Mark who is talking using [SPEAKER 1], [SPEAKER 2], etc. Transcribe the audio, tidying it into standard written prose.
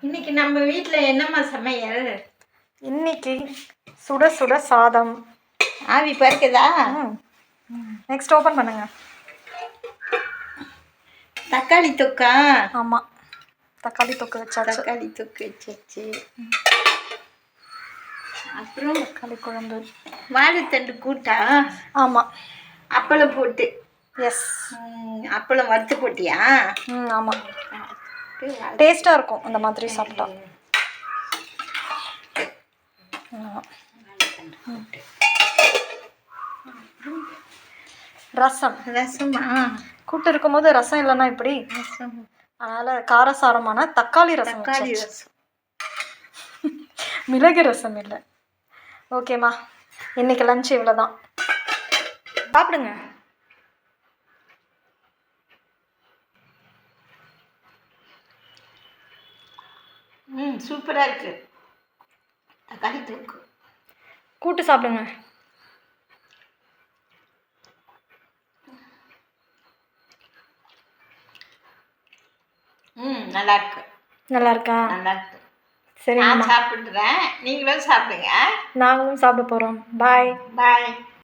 [SPEAKER 1] இன்னைக்கு நம்ம வீட்டில் என்னம்மா சமையல்?
[SPEAKER 2] இன்னைக்கு சுட சுட சாதம்.
[SPEAKER 1] ஆவி பறக்குதா?
[SPEAKER 2] நெக்ஸ்ட் ஓப்பன் பண்ணுங்க.
[SPEAKER 1] தக்காளி தொக்கா?
[SPEAKER 2] ஆமாம், தக்காளி தொக்கு வச்சாச்சு.
[SPEAKER 1] தக்காளி தொக்கு வச்சாச்சு. அப்புறம்
[SPEAKER 2] தக்காளி குழம்பு,
[SPEAKER 1] வாழைத்தண்டு கூட்டா?
[SPEAKER 2] ஆமாம்.
[SPEAKER 1] அப்பளம் போட்டு.
[SPEAKER 2] எஸ்.
[SPEAKER 1] அப்பளம் வறுத்து போட்டியா?
[SPEAKER 2] ஆமாம். டேஸ்ட்டாக இருக்கும் அந்த மாதிரி சாப்பிட்டா. ரசம்.
[SPEAKER 1] ரசமா?
[SPEAKER 2] கூட்டு இருக்கும்போது ரசம் இல்லைன்னா இப்படி.
[SPEAKER 1] ரசம்.
[SPEAKER 2] அதனால் காரசாரமான தக்காளி ரசம்.
[SPEAKER 1] தக்காளி ரசம்.
[SPEAKER 2] மிளகு ரசம் இல்லை. ஓகேம்மா, இன்னைக்கு லஞ்ச் இவ்வளோதான். சாப்பிடுங்க.
[SPEAKER 1] சூப்பராக இருக்கு. தக்காளி தொக்கு.
[SPEAKER 2] கூட்டு சாப்பிடுங்க.
[SPEAKER 1] நல்லா இருக்கு.
[SPEAKER 2] நல்லா இருக்கா?
[SPEAKER 1] நல்லா இருக்கு.
[SPEAKER 2] சரி,
[SPEAKER 1] நான் சாப்பிட்றேன், நீங்களும் சாப்பிடுங்க.
[SPEAKER 2] நாங்களும் சாப்பிட போகிறோம். பாய்.
[SPEAKER 1] பாய்.